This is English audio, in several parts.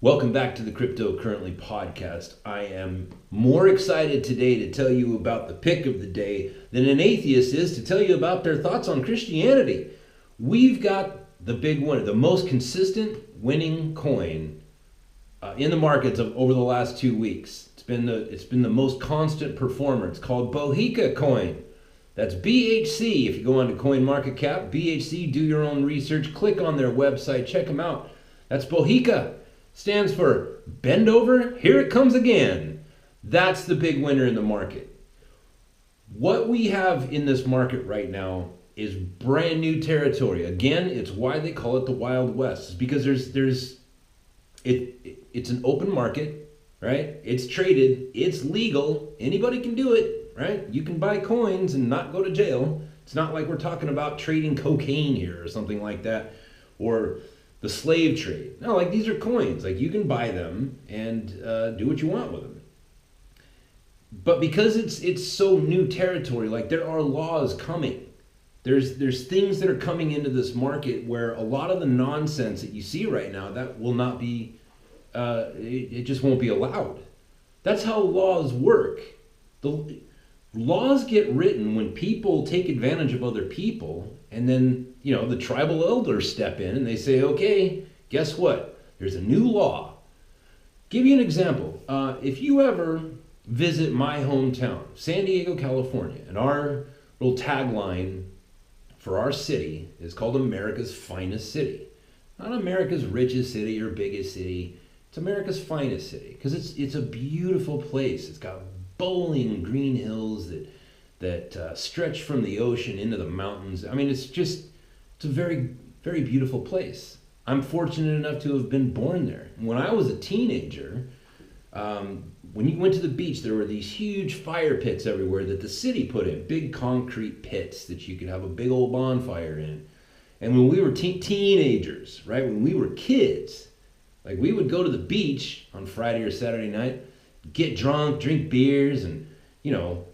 Welcome back to the Crypto Currently podcast. I am more excited today to tell you about the pick of the day than an atheist is to tell you about their thoughts on Christianity. We've got the big winner, the most consistent winning coin in the markets over the last 2 weeks. It's been the most constant performer. It's called Bohica coin. That's BHC. If you go on to CoinMarketCap, BHC, do your own research, click on their website, check them out. That's Bohica. Stands for bend over, here it comes again. That's the big winner in the market. What we have in this market right now is brand new territory. Again, it's why they call it the Wild West. It's because it's an open market, right? It's traded, it's legal, anybody can do it, right? You can buy coins and not go to jail. It's not like we're talking about trading cocaine here or something like that, or the slave trade. No, like these are coins. Like you can buy them and do what you want with them. But because it's so new territory, like there are laws coming. There's things that are coming into this market where a lot of the nonsense that you see right now, that will not be, it just won't be allowed. That's how laws work. The laws get written when people take advantage of other people, and then, the tribal elders step in and they say, okay, guess what? There's a new law. Give you an example. If you ever visit my hometown, San Diego, California, and our little tagline for our city is called America's Finest City. Not America's richest city or biggest city. It's America's finest city because it's a beautiful place. It's got bowling green hills that stretch from the ocean into the mountains. I mean, it's a very, very beautiful place. I'm fortunate enough to have been born there. When I was a teenager, when you went to the beach, there were these huge fire pits everywhere that the city put in, big concrete pits that you could have a big old bonfire in. And when we were teenagers, right, when we were kids, like we would go to the beach on Friday or Saturday night, get drunk, drink beers, and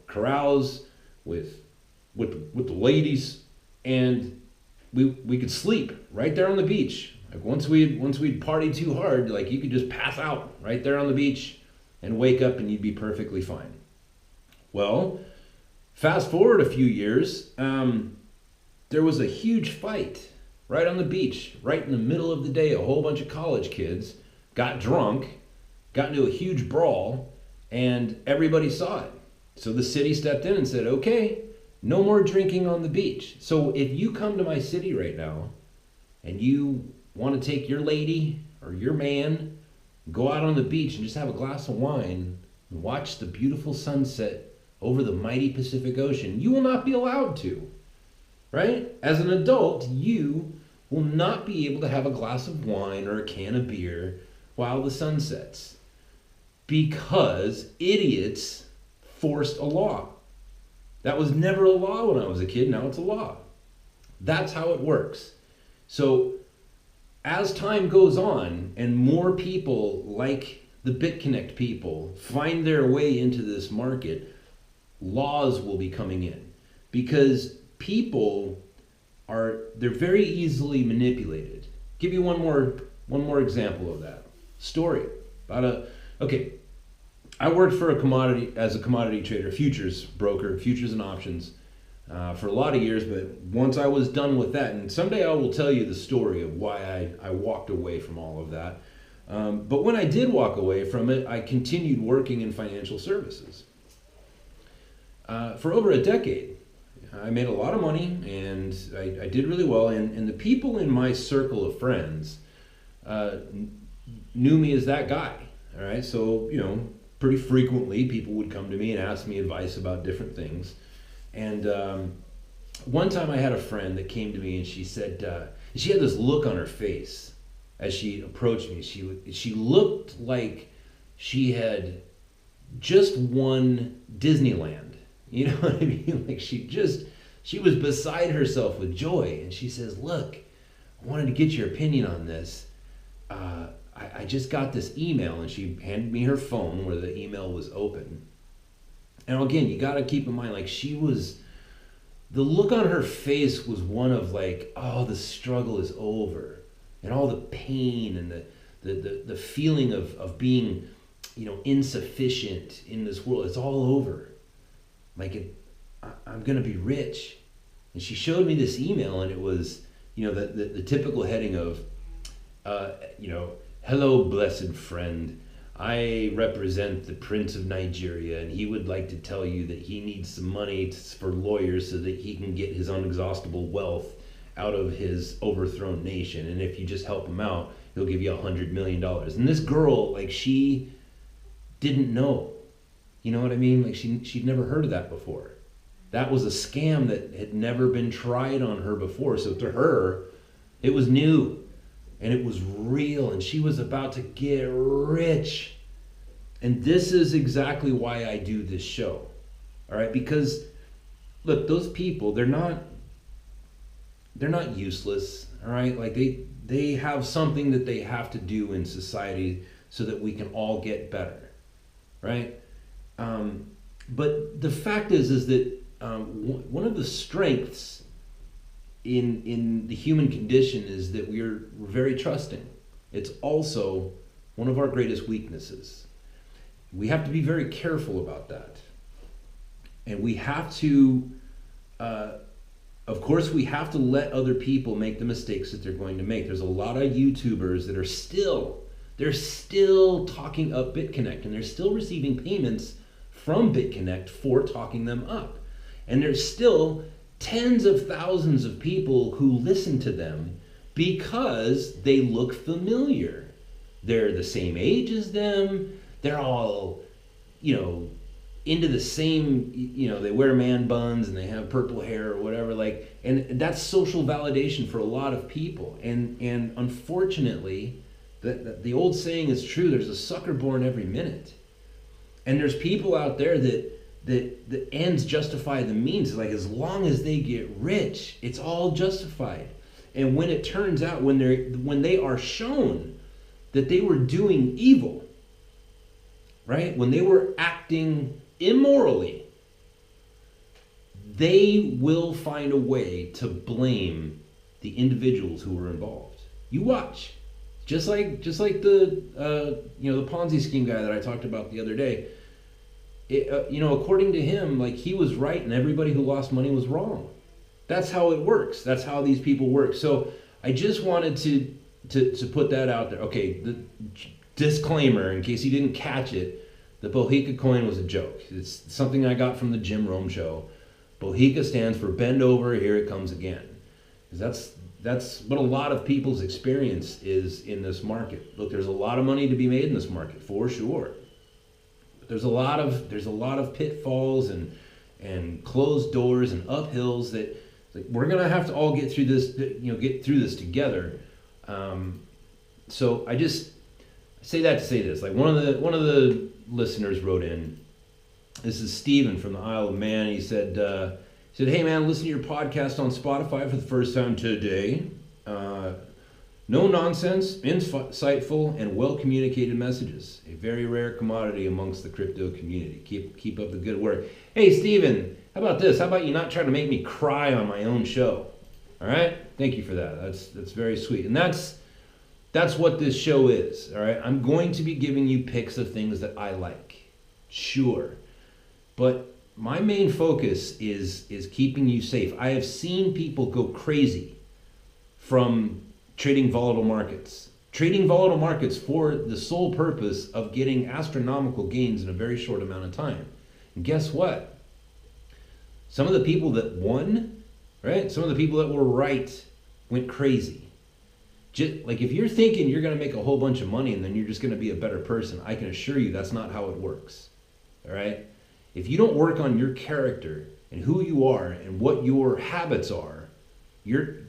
carouse with the ladies, and we could sleep right there on the beach. Like once we'd partied too hard, like you could just pass out right there on the beach and wake up and you'd be perfectly fine. Well, fast forward a few years, there was a huge fight right on the beach, right in the middle of the day. A whole bunch of college kids got drunk, got into a huge brawl, and everybody saw it. So the city stepped in and said, okay, no more drinking on the beach. So if you come to my city right now and you want to take your lady or your man, go out on the beach and just have a glass of wine and watch the beautiful sunset over the mighty Pacific Ocean, you will not be allowed to, right? As an adult, you will not be able to have a glass of wine or a can of beer while the sun sets because idiots forced a law. That was never a law when I was a kid. Now it's a law. That's how it works. So as time goes on and more people like the BitConnect people find their way into this market, laws will be coming in because they're very easily manipulated. Give you one more example of that story okay. I worked as a commodity trader, futures broker, futures and options, for a lot of years. But once I was done with that, and someday I will tell you the story of why I walked away from all of that. But when I did walk away from it, I continued working in financial services for over a decade. I made a lot of money, and I did really well. And the people in my circle of friends knew me as that guy. All right, so pretty frequently people would come to me and ask me advice about different things. And one time I had a friend that came to me and she said, she had this look on her face as she approached me. She looked like she had just won Disneyland. You know what I mean? Like she was beside herself with joy. And she says, look, I wanted to get your opinion on this. I just got this email, and she handed me her phone where the email was open. And again, you got to keep in mind, like the look on her face was one of like, oh, the struggle is over, and all the pain and the feeling of being, insufficient in this world. It's all over. I'm going to be rich. And she showed me this email, and it was, the typical heading of, hello, blessed friend. I represent the Prince of Nigeria, and he would like to tell you that he needs some money for lawyers so that he can get his unexhaustible wealth out of his overthrown nation. And if you just help him out, he'll give you $100 million. And this girl, she didn't know. You know what I mean? She'd never heard of that before. That was a scam that had never been tried on her before. So to her, it was new and it was real, and she was about to get rich. And this is exactly why I do this show. All right? Because look, those people, they're not useless. All right? They have something that they have to do in society so that we can all get better. Right? But the fact is that one of the strengths in the human condition is that we're very trusting. It's also one of our greatest weaknesses. We have to be very careful about that. And we have to, of course, we have to let other people make the mistakes that they're going to make. There's a lot of YouTubers that are they're still talking up BitConnect, and they're still receiving payments from BitConnect for talking them up. And there's still tens of thousands of people who listen to them because they look familiar. They're the same age as them. They're all, into the same, they wear man buns and they have purple hair or whatever. And that's social validation for a lot of people. And unfortunately, the old saying is true. There's a sucker born every minute. And there's people out there that the ends justify the means. As long as they get rich, it's all justified. And when it turns out, when they are shown that they were doing evil, right? When they were acting immorally, they will find a way to blame the individuals who were involved. You watch. Just like the the Ponzi scheme guy that I talked about the other day. According to him, he was right and everybody who lost money was wrong. That's how it works. That's how these people work. So I just wanted to put that out there. Okay, the disclaimer, in case you didn't catch it, the Bohica coin was a joke. It's something I got from the Jim Rome show. Bohica stands for bend over, here it comes again. Because that's what a lot of people's experience is in this market. Look, there's a lot of money to be made in this market, for sure. There's a lot of pitfalls and closed doors and uphills that we're gonna have to all get through this together. So I just say that to say this. One of the listeners wrote in. This is Steven from the Isle of Man. He said, "Hey man, listen to your podcast on Spotify for the first time today. No nonsense, insightful, and well-communicated messages. A very rare commodity amongst the crypto community. Keep up the good work." Hey, Steven, how about this? How about you not try to make me cry on my own show? All right? Thank you for that. That's very sweet. And that's what this show is, all right? I'm going to be giving you picks of things that I like. Sure. But my main focus is keeping you safe. I have seen people go crazy from trading volatile markets for the sole purpose of getting astronomical gains in a very short amount of time. And guess what? Some of the people that won, right? Some of the people that were right went crazy. If you're thinking you're going to make a whole bunch of money and then you're just going to be a better person, I can assure you that's not how it works. All right? If you don't work on your character and who you are and what your habits are, you're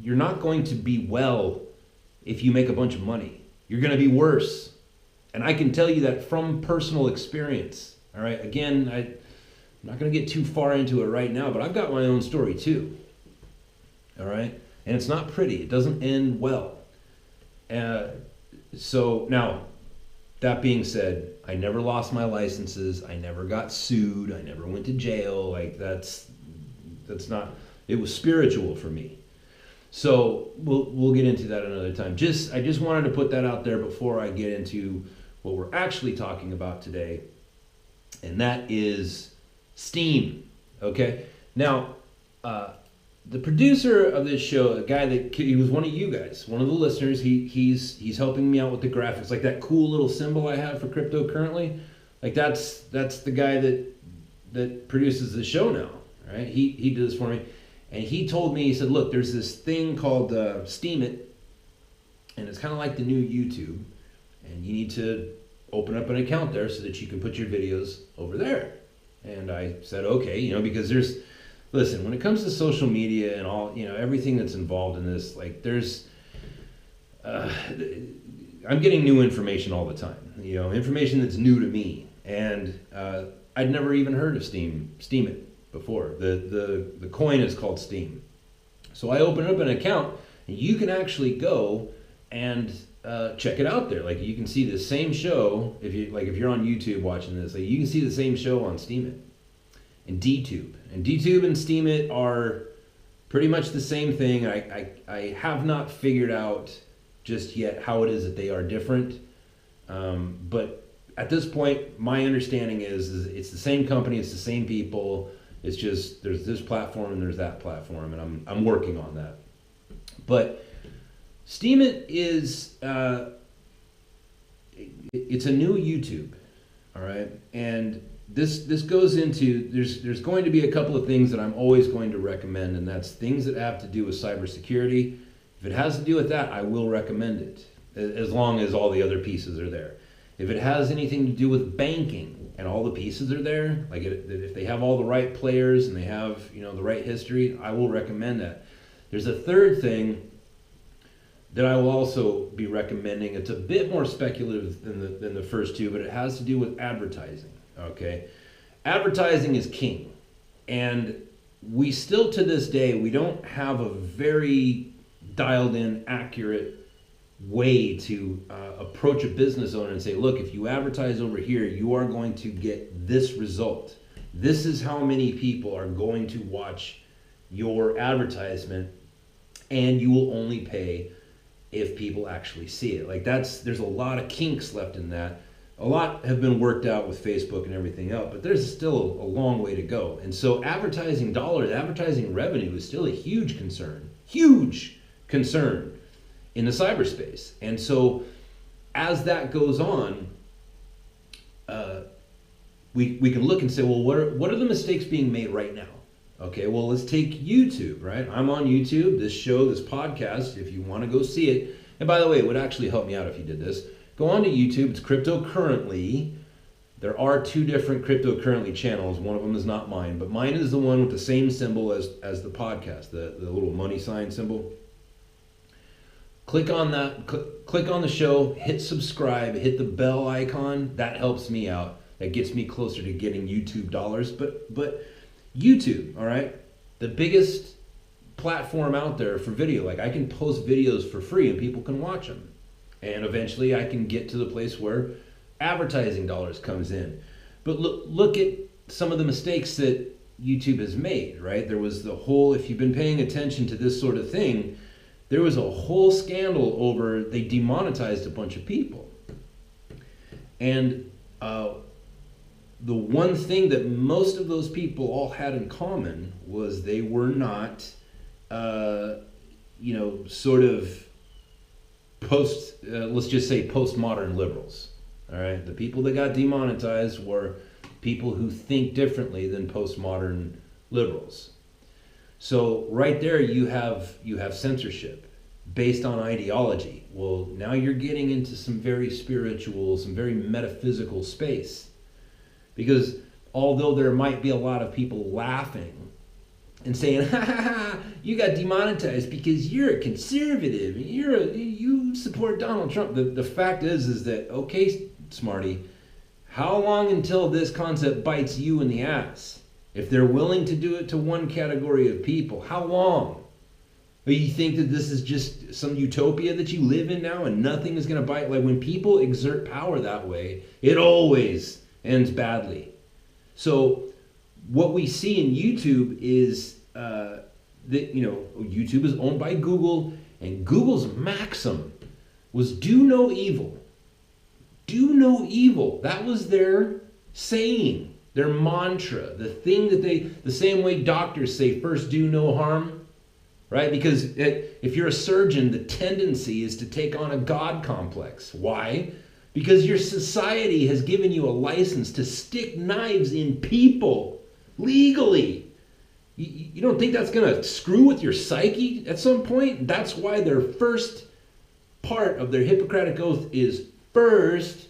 not going to be well if you make a bunch of money. You're going to be worse. And I can tell you that from personal experience. All right? Again, I'm not going to get too far into it right now, but I've got my own story too. All right? And it's not pretty. It doesn't end well. So now, that being said, I never lost my licenses. I never got sued. I never went to jail. That's not, it was spiritual for me. So we'll get into that another time. I just wanted to put that out there before I get into what we're actually talking about today, and that is Steem. Okay, now the producer of this show, a guy that he was one of you guys, one of the listeners. He's helping me out with the graphics, like that cool little symbol I have for crypto currently. Like that's the guy that produces the show now, right? He did this for me, and he told me, he said, look, there's this thing called steemit, and it's kind of like the new YouTube, and you need to open up an account there so that you can put your videos over there. And I said, okay, because listen, when it comes to social media and all, everything that's involved in this, like I'm getting new information all the time, information that's new to me. And I'd never even heard of Steemit before. The coin is called Steem. So I opened up an account, and you can actually go and check it out there. Like you can see the same show if you're on YouTube watching this. Like you can see the same show on Steemit and DTube. And DTube and Steemit are pretty much the same thing. I have not figured out just yet how it is that they are different. But at this point, my understanding is it's the same company, it's the same people. It's just there's this platform and there's that platform, and I'm working on that. But Steemit is it's a new YouTube, all right, and this goes into there's going to be a couple of things that I'm always going to recommend, and that's things that have to do with cybersecurity. If it has to do with that, I will recommend it, as long as all the other pieces are there. If it has anything to do with banking and all the pieces are there, like if they have all the right players and they have the right history, I will recommend that. There's a third thing that I will also be recommending. It's a bit more speculative than the first two, but it has to do with advertising. Okay, advertising is king, and we still to this day we don't have a very dialed in, accurate way to approach a business owner and say, look, if you advertise over here, you are going to get this result. This is how many people are going to watch your advertisement, and you will only pay if people actually see it. Like there's a lot of kinks left in that. A lot have been worked out with Facebook and everything else, but there's still a long way to go. And so advertising dollars, advertising revenue is still a huge concern in the cyberspace. And so as that goes on, we can look and say, well, what are the mistakes being made right now? Okay, well, let's take YouTube, right? I'm on YouTube, this show, this podcast, if you want to go see it. And by the way, it would actually help me out if you did this. Go on to YouTube, it's Cryptocurrently. There are two different Cryptocurrently channels. One of them is not mine, but mine is the one with the same symbol as the podcast, the little money sign symbol. Click on that, click on the show, hit subscribe, hit the bell icon. That helps me out. That gets me closer to getting YouTube dollars. But YouTube, all right, the biggest platform out there for video. Like I can post videos for free and people can watch them. And eventually I can get to the place where advertising dollars comes in. But look at some of the mistakes that YouTube has made, right? There was the whole, if you've been paying attention to this sort of thing, there was a whole scandal over, they demonetized a bunch of people. And the one thing that most of those people all had in common was they were not, sort of let's just say postmodern liberals. All right, the people that got demonetized were people who think differently than postmodern liberals. So right there you have censorship based on ideology. Well, now you're getting into some very spiritual, some very metaphysical space. Because although there might be a lot of people laughing and saying, ha ha ha, you got demonetized because you're a conservative, you support Donald Trump. The fact is that, okay, smarty, how long until this concept bites you in the ass? If they're willing to do it to one category of people, how long? But you think that this is just some utopia that you live in now and nothing is going to bite? Like when people exert power that way, it always ends badly. So what we see in YouTube is that, YouTube is owned by Google, and Google's maxim was do no evil. Do no evil. That was their saying, their mantra, the thing that the same way doctors say, first do no harm, right? Because if you're a surgeon, the tendency is to take on a God complex. Why? Because your society has given you a license to stick knives in people legally. You don't think that's going to screw with your psyche at some point? That's why their first part of their Hippocratic Oath is first,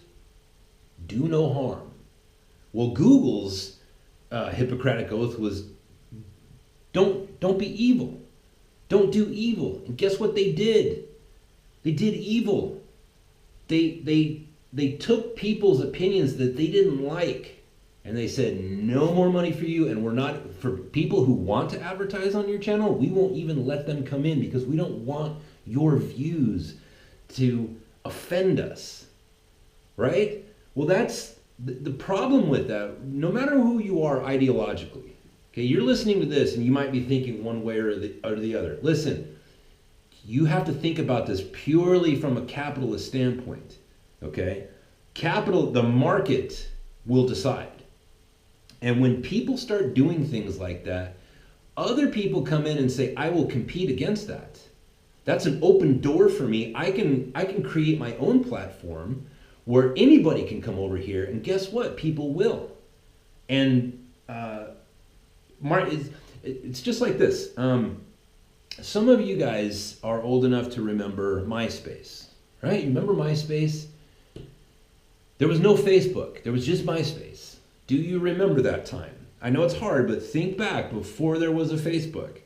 do no harm. Well, Google's Hippocratic Oath was don't be evil. Don't do evil. And guess what they did? They did evil. They took people's opinions that they didn't like, and they said, no more money for you, and we're not, for people who want to advertise on your channel, we won't even let them come in because we don't want your views to offend us, right? Well, that's the problem with that. No matter who you are ideologically, okay, you're listening to this and you might be thinking one way or the other. Listen, you have to think about this purely from a capitalist standpoint, okay? The market will decide. And when people start doing things like that, other people come in and say, I will compete against that. That's an open door for me. I can create my own platform where anybody can come over here, and guess what? People will. And it's just like this. Some of you guys are old enough to remember MySpace, right? You remember MySpace? There was no Facebook. There was just MySpace. Do you remember that time? I know it's hard, but think back before there was a Facebook.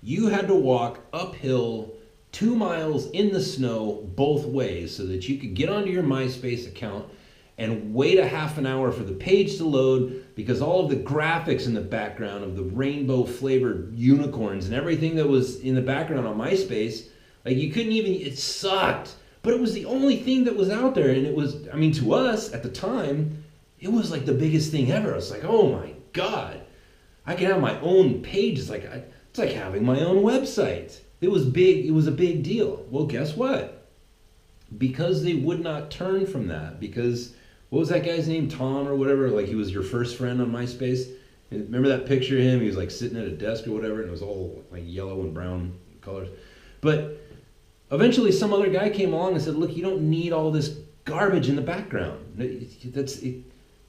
You had to walk uphill 2 miles in the snow both ways so that you could get onto your MySpace account and wait a half an hour for the page to load, because all of the graphics in the background of the rainbow flavored unicorns and everything that was in the background on MySpace, like you couldn't even, it sucked. But it was the only thing that was out there, and it was, I mean, to us at the time, it was like the biggest thing ever. It's like, oh my God, I can have my own page. It's like having my own website. It was big. It was a big deal. Well, guess what? Because they would not turn from that, because what was that guy's name? Tom or whatever? Like he was your first friend on MySpace. Remember that picture of him? He was like sitting at a desk or whatever, and it was all like yellow and brown colors. But eventually some other guy came along and said, look, you don't need all this garbage in the background.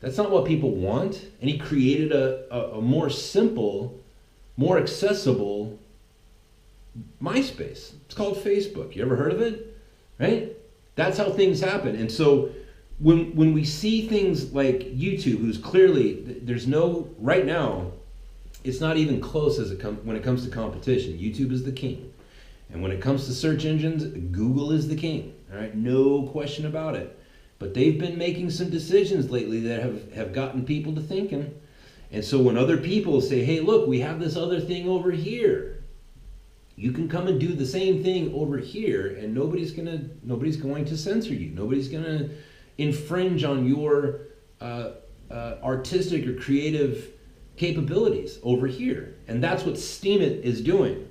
That's not what people want. And he created a more simple, more accessible MySpace. It's called Facebook. You ever heard of it? Right? That's how things happen. And so when we see things like YouTube, who's clearly, there's no, right now, it's not even close when it comes to competition. YouTube is the king. And when it comes to search engines, Google is the king. All right? No question about it. But they've been making some decisions lately that have gotten people to thinking. And so when other people say, hey, look, we have this other thing over here, you can come and do the same thing over here, and nobody's going to censor you. Nobody's going to infringe on your artistic or creative capabilities over here. And that's what Steemit is doing.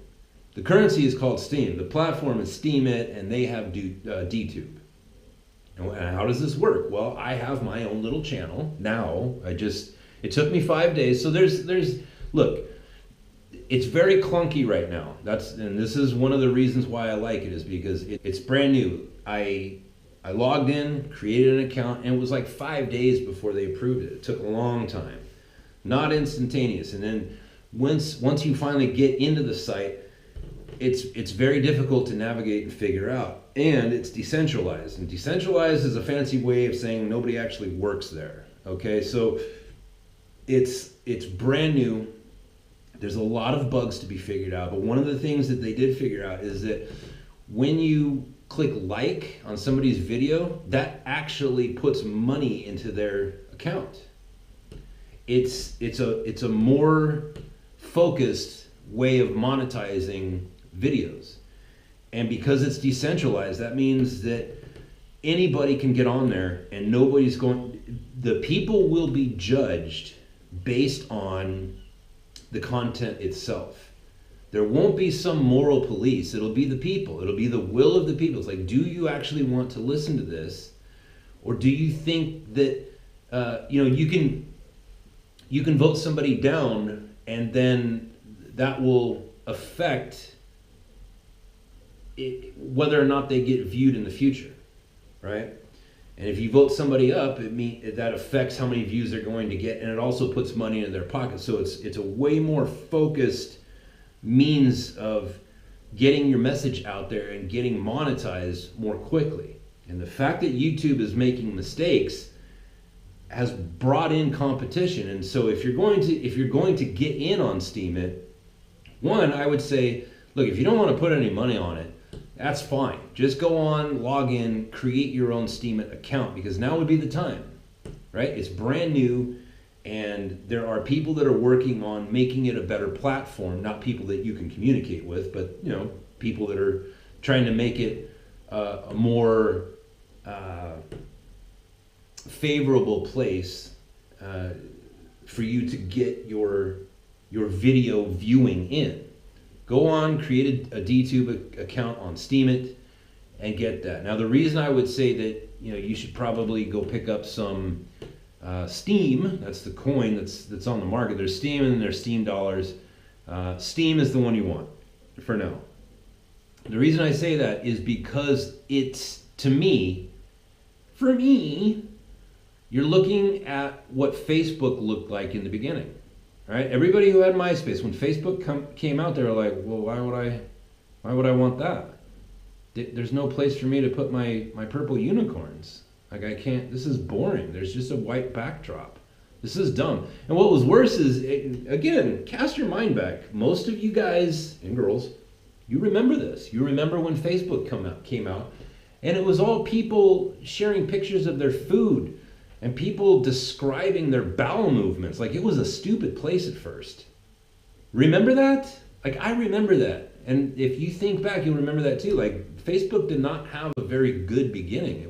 The currency is called Steem. The platform is Steemit, and they have DTube. And how does this work? Well, I have my own little channel now. It took me 5 days. So look, it's very clunky right now. And this is one of the reasons why I like it, is because it's brand new. I logged in, created an account, and it was like 5 days before they approved it. It took a long time, not instantaneous. And then once you finally get into the site, it's very difficult to navigate and figure out. And it's decentralized. And decentralized is a fancy way of saying nobody actually works there. Okay, so it's brand new. There's a lot of bugs to be figured out. But one of the things that they did figure out is that when you click like on somebody's video, that actually puts money into their account. It's a more focused way of monetizing videos. And because it's decentralized, that means that anybody can get on there, and the people will be judged based on the content itself. There won't be some moral police. It'll be the people. It'll be the will of the people. It's like, do you actually want to listen to this, or do you think that you can vote somebody down, and then that will affect whether or not they get viewed in the future, right? And if you vote somebody up, that affects how many views they're going to get, and it also puts money in their pocket. So it's a way more focused means of getting your message out there and getting monetized more quickly. And the fact that YouTube is making mistakes has brought in competition. And so if you're going to get in on steemit, one, I would say, look, if you don't want to put any money on it, that's fine. Just go on, log in, create your own steemit account, because now would be the time, right? It's brand new, and there are people that are working on making it a better platform, not people that you can communicate with, but people that are trying to make it a more favorable place for you to get your video viewing in. Go on, create a DTube account on steemit and get that. Now, the reason I would say that you should probably go pick up some Steem. That's the coin that's on the market. There's Steem and there's Steem dollars. Steem is the one you want for now. The reason I say that is because it's, for me, you're looking at what Facebook looked like in the beginning. Right? Everybody who had MySpace, when Facebook came out, they were like, well, why would I want that? There's no place for me to put my purple unicorns. Like, I can't, this is boring. There's just a white backdrop. This is dumb. And what was worse is, again, cast your mind back. Most of you guys and girls, you remember this. You remember when Facebook came out, and it was all people sharing pictures of their food, and people describing their bowel movements. Like, it was a stupid place at first. Remember that? Like, I remember that. And if you think back, you'll remember that too. Like, Facebook did not have a very good beginning. It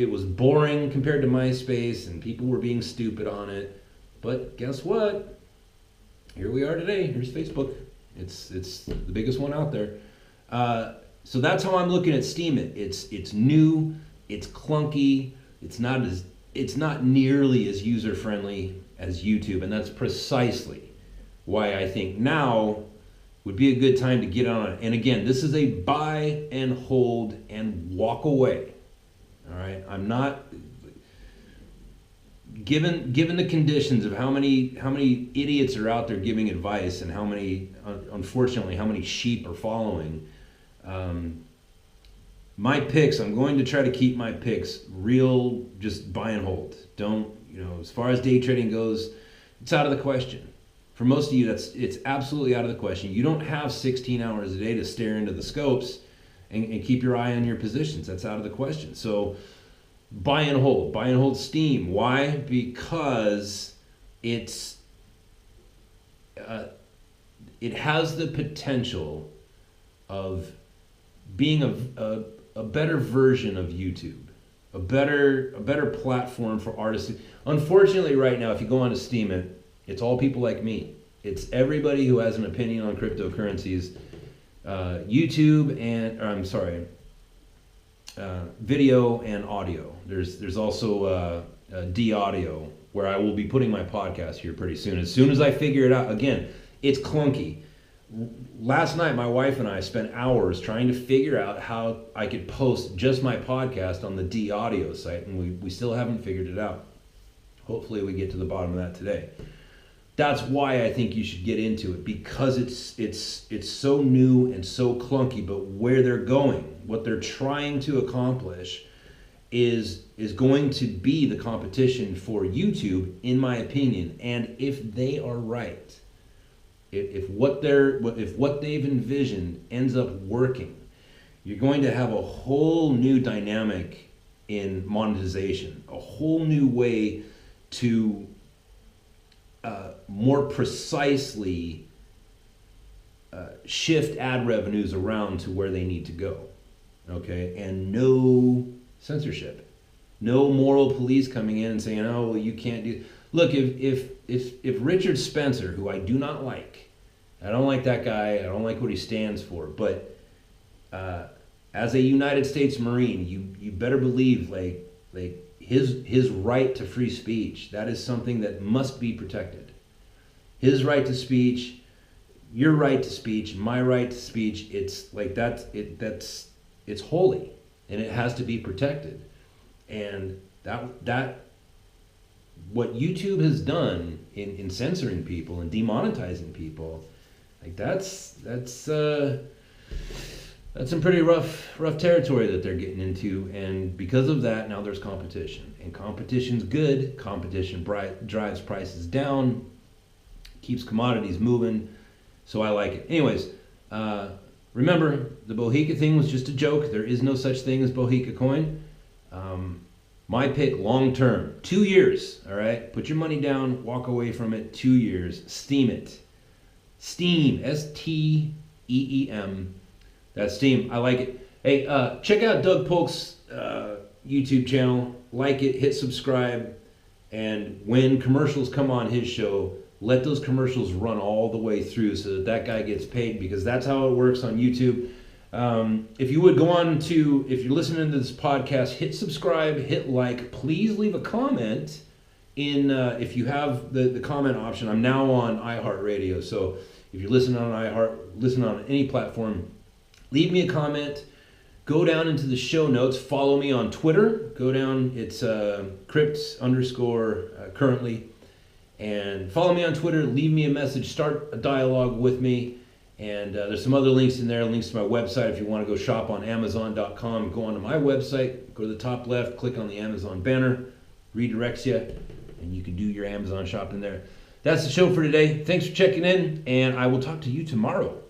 was boring compared to MySpace, and people were being stupid on it. But guess what? Here we are today. Here's Facebook. It's the biggest one out there. So that's how I'm looking at steemit. It's new, it's clunky, it's not nearly as user-friendly as YouTube, and that's precisely why I think now would be a good time to get on it. And again, this is a buy and hold and walk away. All right, I'm not given the conditions of how many idiots are out there giving advice, and how many, unfortunately, how many sheep are following. My picks, I'm going to try to keep my picks real, just buy and hold. Don't, as far as day trading goes, it's out of the question. For most of you, it's absolutely out of the question. You don't have 16 hours a day to stare into the scopes and keep your eye on your positions. That's out of the question. So buy and hold Steem. Why? Because it has the potential of being a better version of YouTube, a better platform for artists. Unfortunately, right now, if you go on to Steemit, it's all people like me. It's everybody who has an opinion on cryptocurrencies. YouTube video and audio. There's also D-audio, where I will be putting my podcast here pretty soon. As soon as I figure it out, again, it's clunky. Last night, my wife and I spent hours trying to figure out how I could post just my podcast on the D-audio site, and we still haven't figured it out. Hopefully we get to the bottom of that today. That's why I think you should get into it, because it's so new and so clunky, but where they're going, what they're trying to accomplish is going to be the competition for YouTube, in my opinion. And if they are right, if what they've envisioned ends up working, you're going to have a whole new dynamic in monetization, a whole new way to more precisely shift ad revenues around to where they need to go. Okay, and no censorship, no moral police coming in and saying, "Oh, well, you can't do." Look, if Richard Spencer, who I do not like, I don't like that guy. I don't like what he stands for. But as a United States Marine, you better believe like his right to free speech. That is something that must be protected. His right to speech, your right to speech, my right to speech. It's like it's holy, and it has to be protected. And that what YouTube has done in censoring people and demonetizing people, like that's some pretty rough territory that they're getting into. And because of that, now there's competition, and competition's good. Competition drives prices down, keeps commodities moving. So I like it. Anyways, remember, the Bohica thing was just a joke. There is no such thing as Bohica coin. My pick long term, 2 years. All right, put your money down, walk away from it. 2 years. Steem it. Steem, STEEM. That's Steem. I like it. Hey, check out Doug Polk's YouTube channel. Like it, hit subscribe, and when commercials come on his show, let those commercials run all the way through so that guy gets paid, because that's how it works on YouTube. If you would go on to, if you're listening to this podcast, hit subscribe, hit like, please leave a comment in, if you have the comment option. I'm now on iHeartRadio, so if you're listening on listen on any platform, leave me a comment. Go down into the show notes, follow me on Twitter, go down, it's crypt_currently, and follow me on Twitter, leave me a message, start a dialogue with me. And there's some other links in there, links to my website. If you want to go shop on Amazon.com, go onto my website, go to the top left, click on the Amazon banner, redirects you, and you can do your Amazon shopping there. That's the show for today. Thanks for checking in, and I will talk to you tomorrow.